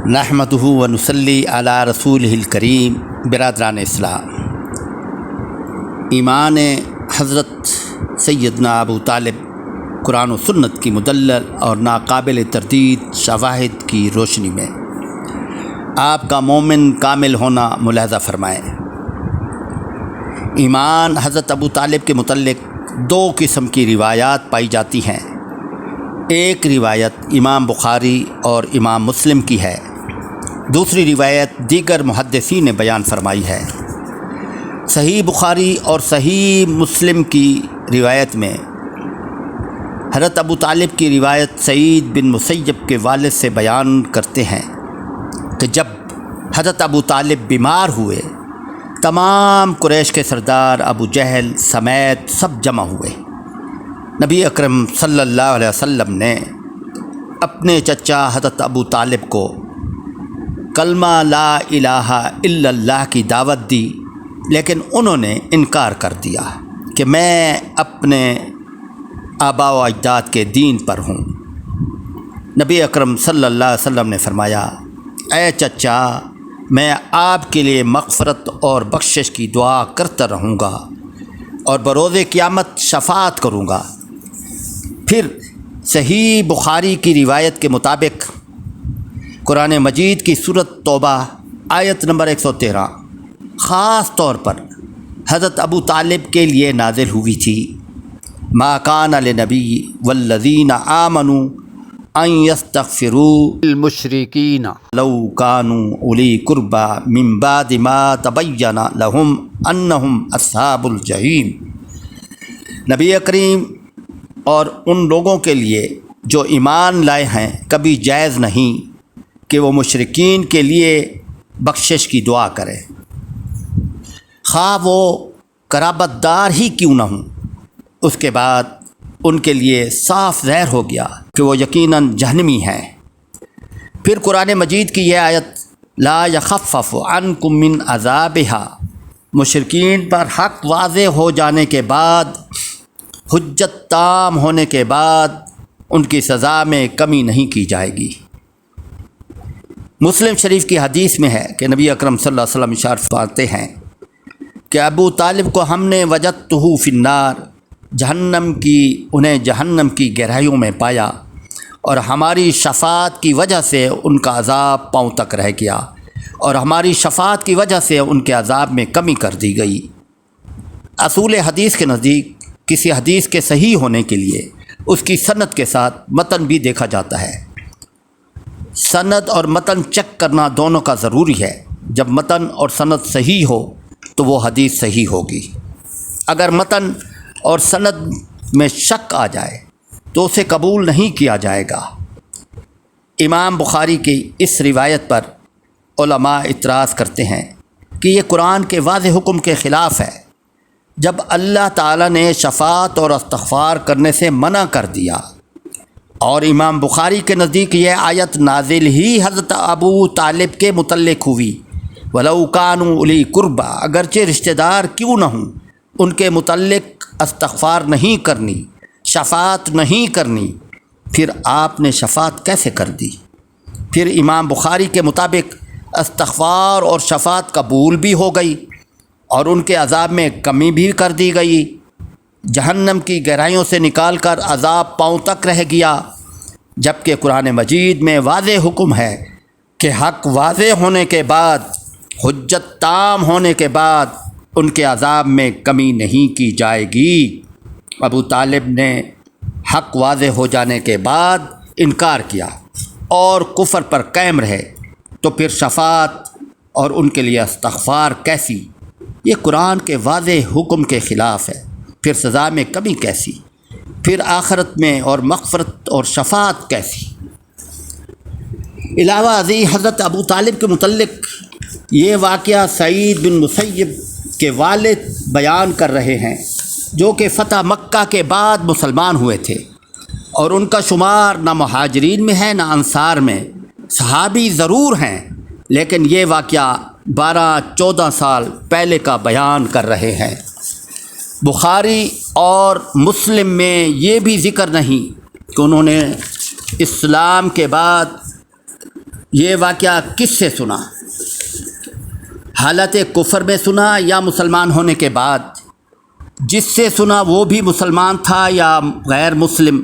نحمدہ و نصلی علی رسولہ الکریم۔ برادران اسلام، ایمان حضرت سیدنا ابو طالب قرآن و سنت کی مدلل اور ناقابل تردید شواہد کی روشنی میں آپ کا مومن کامل ہونا ملاحظہ فرمائیں۔ ایمان حضرت ابو طالب کے متعلق دو قسم کی روایات پائی جاتی ہیں۔ ایک روایت امام بخاری اور امام مسلم کی ہے، دوسری روایت دیگر محدثین نے بیان فرمائی ہے۔ صحیح بخاری اور صحیح مسلم کی روایت میں حضرت ابو طالب کی روایت سعید بن مسیب کے والد سے بیان کرتے ہیں کہ جب حضرت ابو طالب بیمار ہوئے، تمام قریش کے سردار ابو جہل سمیت سب جمع ہوئے۔ نبی اکرم صلی اللہ علیہ وسلم نے اپنے چچا حضرت ابو طالب کو کلمہ لا الہ الا اللہ کی دعوت دی، لیکن انہوں نے انکار کر دیا کہ میں اپنے آباء و اجداد کے دین پر ہوں۔ نبی اکرم صلی اللہ علیہ وسلم نے فرمایا، اے چچا، میں آپ کے لیے مغفرت اور بخشش کی دعا کرتا رہوں گا اور بروز قیامت شفاعت کروں گا۔ پھر صحیح بخاری کی روایت کے مطابق قرآن مجید کی سورۃ توبہ آیت نمبر 113 خاص طور پر حضرت ابو طالب کے لیے نازل ہوئی تھی۔ ما کان لنبی والذین آمنوا ان یستغفروا للمشرکین لو کانوا اولی قربی من بعد ما تبین لهم انہم اصحاب الجحیم۔ نبی کریم اور ان لوگوں کے لیے جو ایمان لائے ہیں کبھی جائز نہیں کہ وہ مشرکین کے لیے بخشش کی دعا کریں، خواہ وہ قرابت دار ہی کیوں نہ ہوں۔ اس کے بعد ان کے لیے صاف ظاہر ہو گیا کہ وہ یقیناً جہنمی ہیں۔ پھر قرآن مجید کی یہ آیت لا یخفف عنکم من عذابها، مشرکین پر حق واضح ہو جانے کے بعد، حجت تام ہونے کے بعد ان کی سزا میں کمی نہیں کی جائے گی۔ مسلم شریف کی حدیث میں ہے کہ نبی اکرم صلی اللہ علیہ وسلم ارشاد فرماتے ہیں کہ ابو طالب کو ہم نے وجدتہ فی النار، انہیں جہنم کی گہرائیوں میں پایا، اور ہماری شفاعت کی وجہ سے ان کا عذاب پاؤں تک رہ گیا، اور ہماری شفاعت کی وجہ سے ان کے عذاب میں کمی کر دی گئی۔ اصول حدیث کے نزدیک کسی حدیث کے صحیح ہونے کے لیے اس کی سند کے ساتھ متن بھی دیکھا جاتا ہے۔ سند اور متن چیک کرنا دونوں کا ضروری ہے۔ جب متن اور سند صحیح ہو تو وہ حدیث صحیح ہوگی۔ اگر متن اور سند میں شک آ جائے تو اسے قبول نہیں کیا جائے گا۔ امام بخاری کی اس روایت پر علماء اعتراض کرتے ہیں کہ یہ قرآن کے واضح حکم کے خلاف ہے۔ جب اللہ تعالیٰ نے شفاعت اور استغفار کرنے سے منع کر دیا، اور امام بخاری کے نزدیک یہ آیت نازل ہی حضرت ابو طالب کے متعلق ہوئی، وَلَوْ كَانُوا أُولِي قُرْبَىٰ، اگرچہ رشتہ دار کیوں نہ ہوں، ان کے متعلق استغفار نہیں کرنی، شفاعت نہیں کرنی، پھر آپ نے شفاعت کیسے کر دی؟ پھر امام بخاری کے مطابق استغفار اور شفاعت قبول بھی ہو گئی اور ان کے عذاب میں کمی بھی کر دی گئی۔ جہنم کی گہرائیوں سے نکال کر عذاب پاؤں تک رہ گیا، جبکہ قرآن مجید میں واضح حکم ہے کہ حق واضح ہونے کے بعد، حجت تام ہونے کے بعد ان کے عذاب میں کمی نہیں کی جائے گی۔ ابو طالب نے حق واضح ہو جانے کے بعد انکار کیا اور کفر پر قائم رہے، تو پھر شفاعت اور ان کے لیے استغفار کیسی؟ یہ قرآن کے واضح حکم کے خلاف ہے۔ پھر سزا میں کمی کیسی؟ پھر آخرت میں اور مغفرت اور شفاعت کیسی؟ علاوہ ازیں حضرت ابو طالب کے متعلق یہ واقعہ سعید بن مسیب کے والد بیان کر رہے ہیں، جو کہ فتح مکہ کے بعد مسلمان ہوئے تھے، اور ان کا شمار نہ مہاجرین میں ہے نہ انصار میں، صحابی ضرور ہیں، لیکن یہ واقعہ 12-14 سال پہلے کا بیان کر رہے ہیں۔ بخاری اور مسلم میں یہ بھی ذکر نہیں کہ انہوں نے اسلام کے بعد یہ واقعہ کس سے سنا؟ حالت کفر میں سنا یا مسلمان ہونے کے بعد؟ جس سے سنا وہ بھی مسلمان تھا یا غیر مسلم؟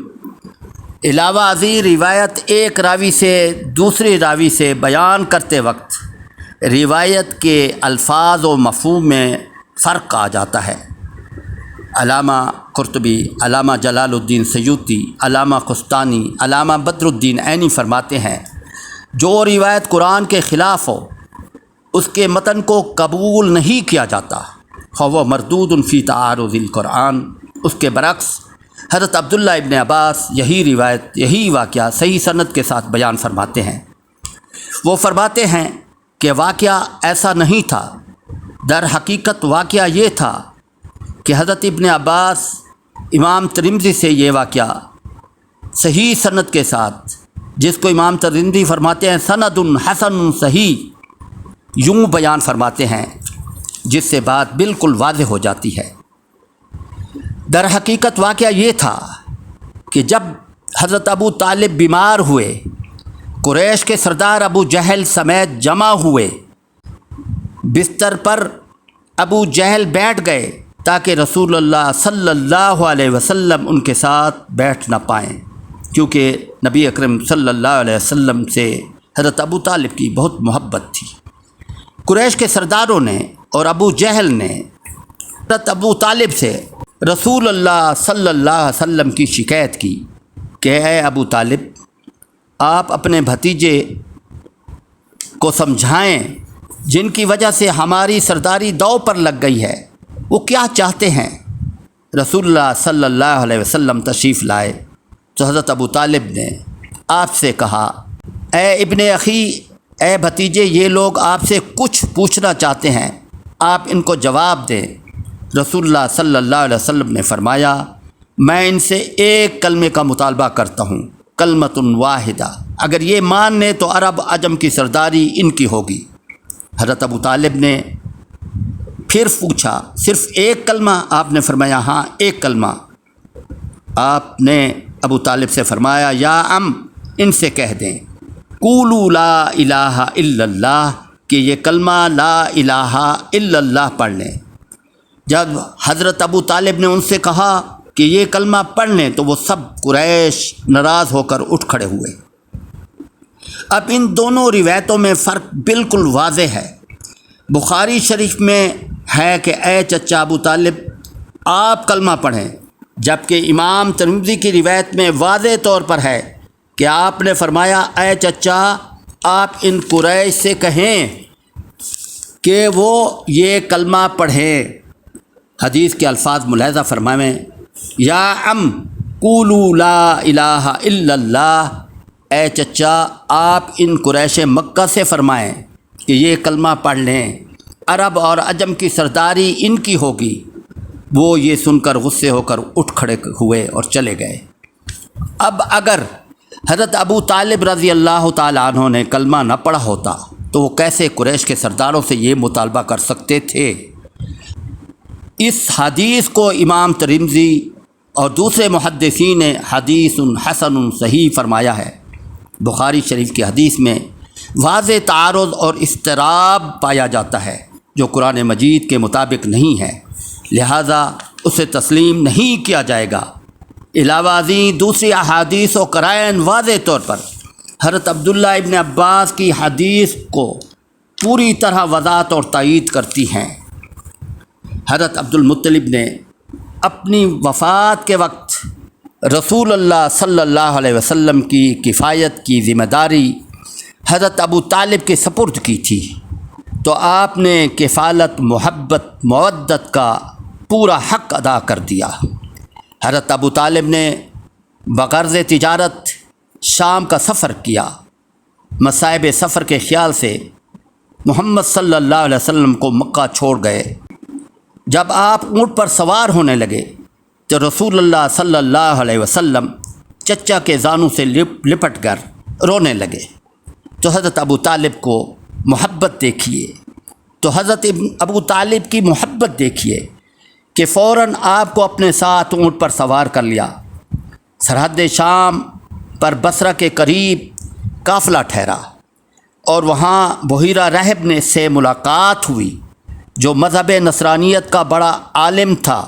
علاوہ ازیں روایت ایک راوی سے دوسری راوی سے بیان کرتے وقت روایت کے الفاظ و مفہوم میں فرق آ جاتا ہے۔ علامہ قرطبی، علامہ جلال الدین سیوطی، علامہ قسطانی، علامہ بدر الدین عینی فرماتے ہیں جو روایت قرآن کے خلاف ہو اس کے متن کو قبول نہیں کیا جاتا، فهو مردود فی تعارض القرآن۔ اس کے برعکس حضرت عبداللہ ابن عباس یہی واقعہ صحیح سند کے ساتھ بیان فرماتے ہیں۔ وہ فرماتے ہیں کہ واقعہ ایسا نہیں تھا، در حقیقت واقعہ یہ تھا کہ حضرت ابن عباس امام ترمذی سے یہ واقعہ صحیح سند کے ساتھ، جس کو امام ترمذی فرماتے ہیں سند حسن صحیح، یوں بیان فرماتے ہیں، جس سے بات بالکل واضح ہو جاتی ہے۔ در حقیقت واقعہ یہ تھا کہ جب حضرت ابو طالب بیمار ہوئے، قریش کے سردار ابو جہل سمیت جمع ہوئے، بستر پر ابو جہل بیٹھ گئے تاکہ رسول اللہ صلی اللہ علیہ وسلم ان کے ساتھ بیٹھ نہ پائیں، کیونکہ نبی اکرم صلی اللہ علیہ وسلم سے حضرت ابو طالب کی بہت محبت تھی۔ قریش کے سرداروں نے اور ابو جہل نے حضرت ابو طالب سے رسول اللہ صلی اللہ علیہ وسلم کی شکایت کی کہ اے ابو طالب، آپ اپنے بھتیجے کو سمجھائیں جن کی وجہ سے ہماری سرداری داؤ پر لگ گئی ہے، وہ کیا چاہتے ہیں؟ رسول اللہ صلی اللہ علیہ وسلم تشریف لائے تو حضرت ابو طالب نے آپ سے کہا، اے ابن اخی، اے بھتیجے، یہ لوگ آپ سے کچھ پوچھنا چاہتے ہیں، آپ ان کو جواب دیں۔ رسول اللہ صلی اللہ علیہ وسلم نے فرمایا، میں ان سے ایک کلمے کا مطالبہ کرتا ہوں، کلمۃ واحدہ، اگر یہ مان لیں تو عرب عجم کی سرداری ان کی ہوگی۔ حضرت ابو طالب نے پھر پوچھا، صرف ایک کلمہ؟ آپ نے فرمایا ہاں، ایک کلمہ۔ آپ نے ابو طالب سے فرمایا، یا ان سے کہہ دیں، قولوا لا الہ الا اللہ، کہ یہ کلمہ لا الہ الا اللہ پڑھ لیں۔ جب حضرت ابو طالب نے ان سے کہا کہ یہ کلمہ پڑھ لیں تو وہ سب قریش ناراض ہو کر اٹھ کھڑے ہوئے۔ اب ان دونوں روایتوں میں فرق بالکل واضح ہے۔ بخاری شریف میں ہے کہ اے چچا ابو طالب، آپ کلمہ پڑھیں، جبکہ امام ترمذی کی روایت میں واضح طور پر ہے کہ آپ نے فرمایا، اے چچا، آپ ان قریش سے کہیں کہ وہ یہ کلمہ پڑھیں۔ حدیث کے الفاظ ملاحظہ فرمائیں، یا قولوا لا الہ الا اللہ، اے چچا آپ ان قریش مکہ سے فرمائیں کہ یہ کلمہ پڑھ لیں، عرب اور عجم کی سرداری ان کی ہوگی۔ وہ یہ سن کر غصے ہو کر اٹھ کھڑے ہوئے اور چلے گئے۔ اب اگر حضرت ابو طالب رضی اللہ تعالیٰ عنہ نے کلمہ نہ پڑھا ہوتا تو وہ کیسے قریش کے سرداروں سے یہ مطالبہ کر سکتے تھے؟ اس حدیث کو امام ترمذی اور دوسرے محدثین نے حدیث حسن صحیح فرمایا ہے۔ بخاری شریف کی حدیث میں واضح تعارض اور اضطراب پایا جاتا ہے جو قرآن مجید کے مطابق نہیں ہے، لہذا اسے تسلیم نہیں کیا جائے گا۔ علاوہ ازیں دوسری احادیث و قرائن واضح طور پر حضرت عبداللہ ابن عباس کی حدیث کو پوری طرح وضاحت اور تائید کرتی ہیں۔ حضرت عبد المطلب نے اپنی وفات کے وقت رسول اللہ صلی اللہ علیہ وسلم کی کفایت کی ذمہ داری حضرت ابو طالب کے سپرد کی تھی، تو آپ نے کفالت، محبت، مودت کا پورا حق ادا کر دیا۔ حضرت ابو طالب نے بغرض تجارت شام کا سفر کیا۔ مصائب سفر کے خیال سے محمد صلی اللہ علیہ وسلم کو مکہ چھوڑ گئے۔ جب آپ اونٹ پر سوار ہونے لگے تو رسول اللہ صلی اللہ علیہ وسلم چچا کے زانوں سے لپٹ کر رونے لگے، تو حضرت ابو طالب کو محبت دیکھیے، تو حضرت ابو طالب کی محبت دیکھیے کہ فوراً آپ کو اپنے ساتھ اونٹ پر سوار کر لیا۔ سرحد شام پر بصرہ کے قریب قافلہ ٹھہرا۔ اور وہاں بحیرہ راہب نے سے ملاقات ہوئی جو مذہب نصرانیت کا بڑا عالم تھا۔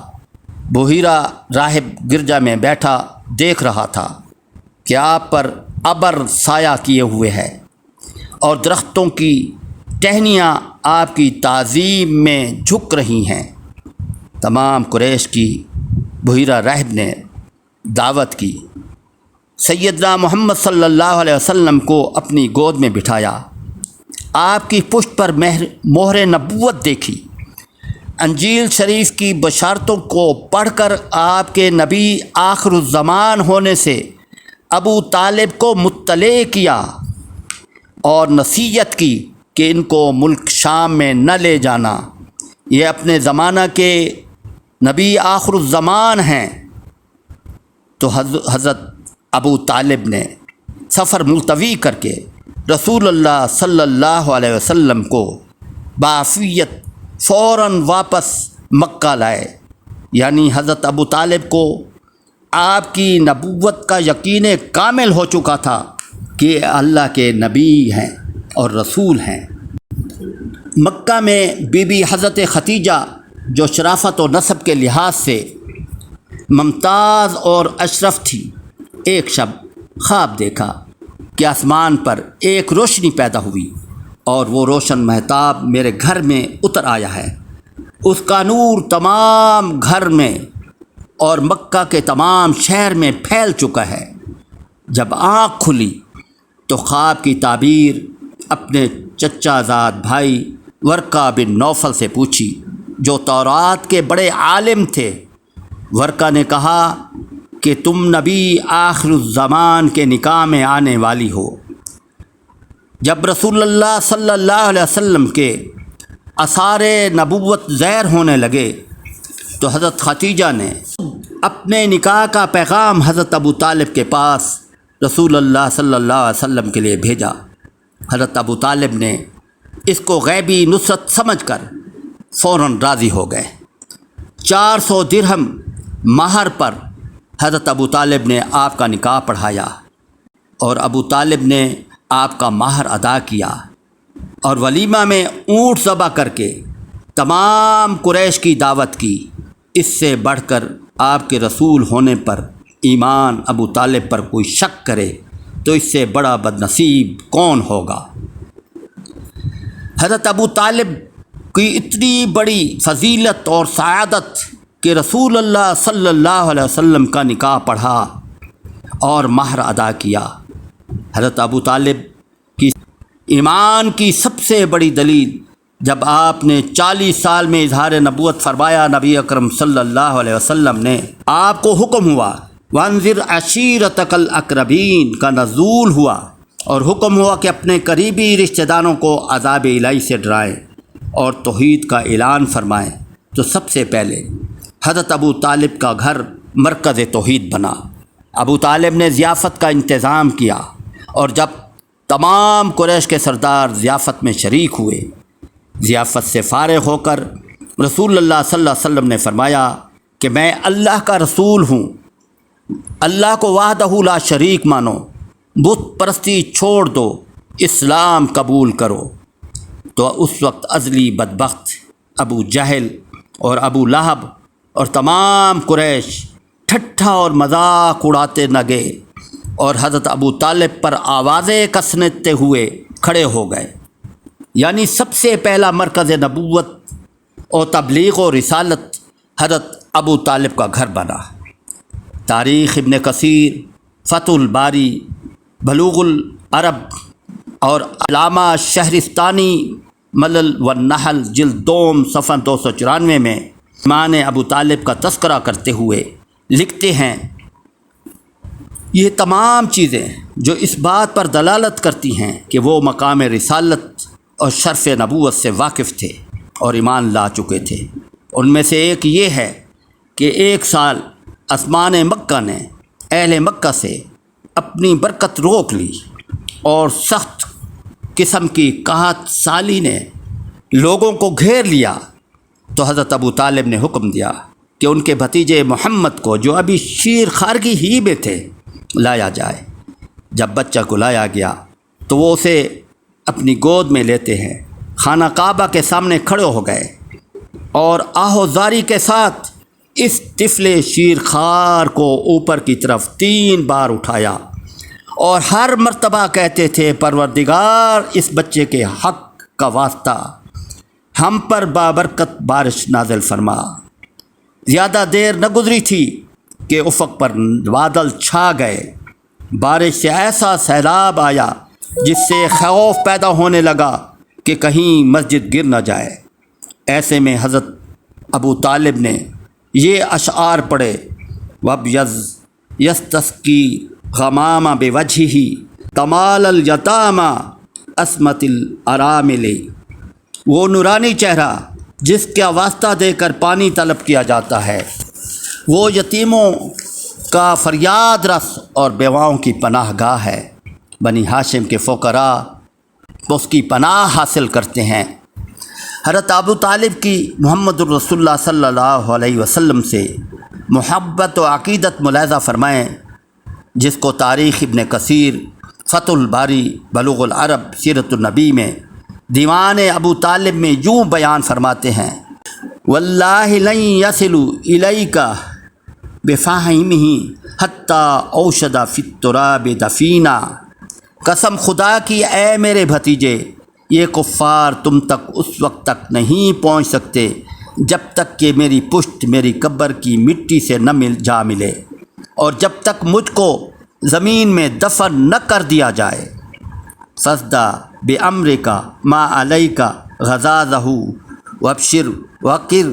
بحیرہ راہب گرجا میں بیٹھا دیکھ رہا تھا کہ آپ پر ابر سایہ کیے ہوئے ہے اور درختوں کی ٹہنیاں آپ کی تعظیم میں جھک رہی ہیں۔ تمام قریش کی بحیرہ راہب نے دعوت کی، سیدنا محمد صلی اللہ علیہ وسلم کو اپنی گود میں بٹھایا، آپ کی پشت پر مہر نبوت دیکھی، انجیل شریف کی بشارتوں کو پڑھ کر آپ کے نبی آخر الزمان ہونے سے ابو طالب کو مطلع کیا اور نصیحت کی کہ ان کو ملک شام میں نہ لے جانا، یہ اپنے زمانہ کے نبی آخر الزمان ہیں۔ تو حضرت ابو طالب نے سفر ملتوی کر کے رسول اللہ صلی اللہ علیہ وسلم کو بعافیت فوراً واپس مکہ لائے، یعنی حضرت ابو طالب کو آپ کی نبوت کا یقین کامل ہو چکا تھا کہ اللہ کے نبی ہیں اور رسول ہیں۔ مکہ میں بی بی حضرت ختیجہ جو شرافت و نسب کے لحاظ سے ممتاز اور اشرف تھی، ایک شب خواب دیکھا کہ آسمان پر ایک روشنی پیدا ہوئی اور وہ روشن مہتاب میرے گھر میں اتر آیا ہے، اس کا نور تمام گھر میں اور مکہ کے تمام شہر میں پھیل چکا ہے۔ جب آنکھ کھلی تو خواب کی تعبیر اپنے چچا زاد بھائی ورقہ بن نوفل سے پوچھی جو تورات کے بڑے عالم تھے۔ ورقہ نے کہا کہ تم نبی آخر الزمان کے نکاح میں آنے والی ہو۔ جب رسول اللہ صلی اللہ علیہ وسلم کے آثار نبوت ظاہر ہونے لگے تو حضرت ختیجہ نے اپنے نکاح کا پیغام حضرت ابو طالب کے پاس رسول اللہ صلی اللہ علیہ وسلم کے لیے بھیجا۔ حضرت ابو طالب نے اس کو غیبی نصرت سمجھ کر فوراً راضی ہو گئے۔ 400 درہم مہر پر حضرت ابو طالب نے آپ کا نکاح پڑھایا اور ابو طالب نے آپ کا مہر ادا کیا اور ولیمہ میں اونٹ ذبح کر کے تمام قریش کی دعوت کی۔ اس سے بڑھ کر آپ کے رسول ہونے پر ایمان ابو طالب پر کوئی شک کرے تو اس سے بڑا بد نصیب کون ہوگا۔ حضرت ابو طالب کی اتنی بڑی فضیلت اور سعادت کہ رسول اللہ صلی اللہ علیہ وسلم کا نکاح پڑھا اور مہر ادا کیا۔ حضرت ابو طالب کی ایمان کی سب سے بڑی دلیل جب آپ نے 40 سال میں اظہار نبوت فرمایا، نبی اکرم صلی اللہ علیہ وسلم نے آپ کو حکم ہوا وانذر عشیرتک الاقربین کا نزول ہوا اور حکم ہوا کہ اپنے قریبی رشتہ داروں کو عذاب الہی سے ڈرائیں اور توحید کا اعلان فرمائیں، تو سب سے پہلے حضرت ابو طالب کا گھر مرکز توحید بنا۔ ابو طالب نے ضیافت کا انتظام کیا اور جب تمام قریش کے سردار ضیافت میں شریک ہوئے، ضیافت سے فارغ ہو کر رسول اللہ صلی اللہ علیہ وسلم نے فرمایا کہ میں اللہ کا رسول ہوں، اللہ کو وحدہ لا شریک مانو، بت پرستی چھوڑ دو، اسلام قبول کرو۔ تو اس وقت ازلی بدبخت ابو جہل اور ابو لہب اور تمام قریش ٹھٹھا اور مذاق اڑاتے لگے اور حضرت ابو طالب پر آوازیں کسنے ہوئے کھڑے ہو گئے، یعنی سب سے پہلا مرکز نبوت اور تبلیغ و رسالت حضرت ابو طالب کا گھر بنا۔ تاریخ ابن کثیر، فتح الباری، بلوغ العرب اور علامہ شہرستانی ملل والنحل جلد 2 صفحہ 294 میں ایمان ابو طالب کا تذکرہ کرتے ہوئے لکھتے ہیں، یہ تمام چیزیں جو اس بات پر دلالت کرتی ہیں کہ وہ مقام رسالت اور شرف نبوت سے واقف تھے اور ایمان لا چکے تھے۔ ان میں سے ایک یہ ہے کہ 1 سال اسمان مکہ نے اہل مکہ سے اپنی برکت روک لی اور سخت قسم کی قحط سالی نے لوگوں کو گھیر لیا، تو حضرت ابو طالب نے حکم دیا کہ ان کے بھتیجے محمد کو جو ابھی شیر خارگی ہی میں تھے لایا جائے۔ جب بچہ کو لایا گیا تو وہ اسے اپنی گود میں لیتے ہیں، خانہ کعبہ کے سامنے کھڑے ہو گئے اور آہوزاری کے ساتھ اس طفل شیرخوار کو اوپر کی طرف 3 بار اٹھایا اور ہر مرتبہ کہتے تھے پروردگار اس بچے کے حق کا واسطہ ہم پر بابرکت بارش نازل فرما۔ زیادہ دیر نہ گزری تھی کہ افق پر بادل چھا گئے، بارش سے ایسا سیلاب آیا جس سے خوف پیدا ہونے لگا کہ کہیں مسجد گر نہ جائے۔ ایسے میں حضرت ابو طالب نے یہ اشعار پڑھے، وَبْيَضْ يَسْتَسْقِي غَمَامَ بِوَجْهِهِ کمال الیتامى عصمت الارامل۔ وہ نورانی چہرہ جس کا واسطہ دے کر پانی طلب کیا جاتا ہے، وہ یتیموں کا فریاد رس اور بیواؤں کی پناہ گاہ ہے۔ بنی ہاشم کے فقراء اس کی پناہ حاصل کرتے ہیں۔ حضرت ابو طالب کی محمد الرسول اللہ صلی اللہ علیہ وسلم سے محبت و عقیدت ملاحظہ فرمائیں، جس کو تاریخ ابن کثیر، فتح الباری، بلوغ العرب، سیرت النبی میں دیوان ابو طالب میں یوں بیان فرماتے ہیں، واللہ لن یصلوا الیک بفہمہ حتی اوشد فی التراب دفینا۔ قسم خدا کی اے میرے بھتیجے، یہ کفار تم تک اس وقت تک نہیں پہنچ سکتے جب تک کہ میری پشت میری قبر کی مٹی سے نہ ملے اور جب تک مجھ کو زمین میں دفن نہ کر دیا جائے۔ فاصدع بامرک ما علیک غضاضہ وابشر وقر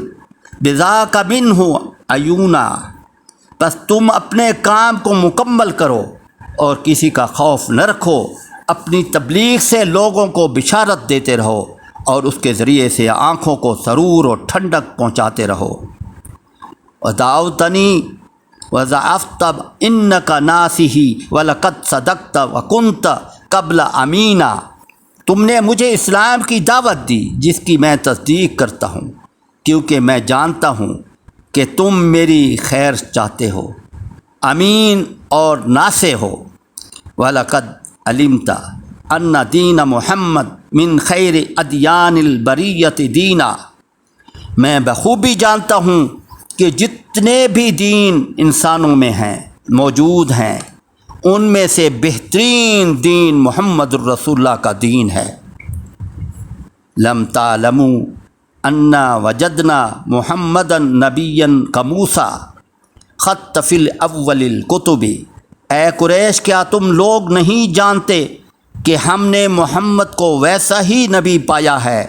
بذاک منہ عیونا۔ بس تم اپنے کام کو مکمل کرو اور کسی کا خوف نہ رکھو، اپنی تبلیغ سے لوگوں کو بشارت دیتے رہو اور اس کے ذریعے سے آنکھوں کو سرور اور ٹھنڈک پہنچاتے رہو۔ ودعوتنی وضعفت انک ناصحی ولقد صدقت وکنت قبل امینا۔ تم نے مجھے اسلام کی دعوت دی جس کی میں تصدیق کرتا ہوں، کیونکہ میں جانتا ہوں کہ تم میری خیر چاہتے ہو، امین اور ناصح ہو۔ وَلَقَدْ عَلِمْتَ أَنَّ دِينَ محمد من خیر ادیان البریۃ دینا۔ میں بخوبی جانتا ہوں کہ جتنے بھی دین انسانوں میں ہیں موجود ہیں، ان میں سے بہترین دین محمد الرسول اللہ کا دین ہے۔ لم تعلموا انا وجدنا محمدا نبیا کموسیٰ خط فی الاول الکتب۔ اے قریش، کیا تم لوگ نہیں جانتے کہ ہم نے محمد کو ویسا ہی نبی پایا ہے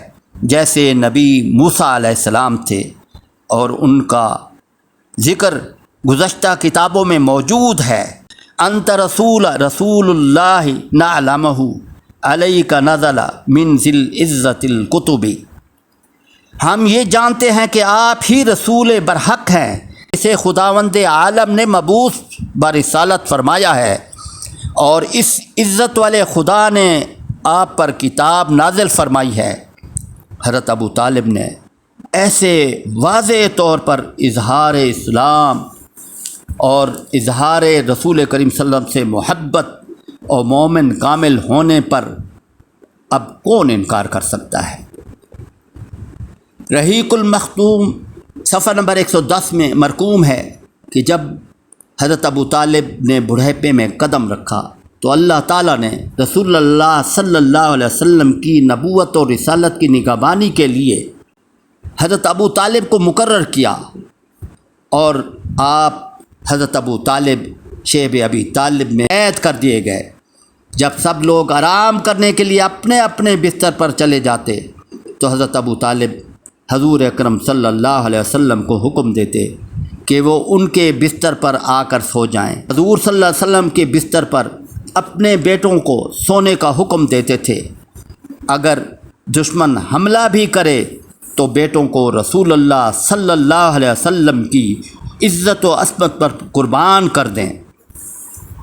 جیسے نبی موسیٰ علیہ السلام تھے، اور ان کا ذکر گزشتہ کتابوں میں موجود ہے۔ انت رسول اللہ نعلمہ علیک نزل من ذی العزۃ الکتب۔ ہم یہ جانتے ہیں کہ آپ ہی رسول برحق ہیں، اسے خداوند عالم نے مبعوث برسالت فرمایا ہے، اور اس عزت والے خدا نے آپ پر کتاب نازل فرمائی ہے۔ حضرت ابو طالب نے ایسے واضح طور پر اظہار اسلام اور اظہار رسول کریم صلی اللہ علیہ وسلم سے محبت اور مومن کامل ہونے پر اب کون انکار کر سکتا ہے؟ رحیق المختوم صفحہ نمبر 110 میں مرقوم ہے کہ جب حضرت ابو طالب نے بڑھاپے میں قدم رکھا تو اللہ تعالیٰ نے رسول اللہ صلی اللہ علیہ وسلم کی نبوت اور رسالت کی نگہبانی کے لیے حضرت ابو طالب کو مقرر کیا، اور آپ حضرت ابو طالب شیب ابی طالب میں قید کر دیے گئے۔ جب سب لوگ آرام کرنے کے لیے اپنے اپنے بستر پر چلے جاتے تو حضرت ابو طالب حضور اکرم صلی اللہ علیہ وسلم کو حکم دیتے کہ وہ ان کے بستر پر آ کر سو جائیں۔ حضور صلی اللہ علیہ وسلم کے بستر پر اپنے بیٹوں کو سونے کا حکم دیتے تھے۔ اگر دشمن حملہ بھی کرے تو بیٹوں کو رسول اللہ صلی اللہ علیہ وسلم کی عزت و عصمت پر قربان کر دیں،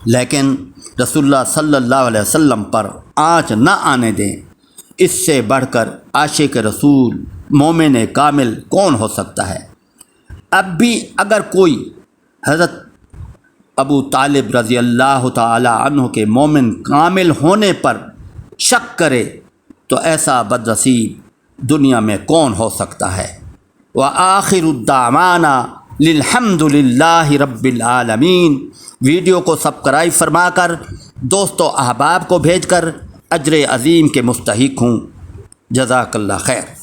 لیکن رسول اللہ صلی اللہ علیہ وسلم پر آنچ نہ آنے دیں۔ اس سے بڑھ کر عاشق رسول مومن کامل کون ہو سکتا ہے؟ اب بھی اگر کوئی حضرت ابو طالب رضی اللہ تعالی عنہ کے مومن کامل ہونے پر شک کرے تو ایسا بدنصیب دنیا میں کون ہو سکتا ہے۔ وآخر الدعوانا للحمد للہ رب العالمین۔ ویڈیو کو سبسکرائب فرما کر دوست و احباب کو بھیج کر اجر عظیم کے مستحق ہوں۔ جزاک اللہ خیر۔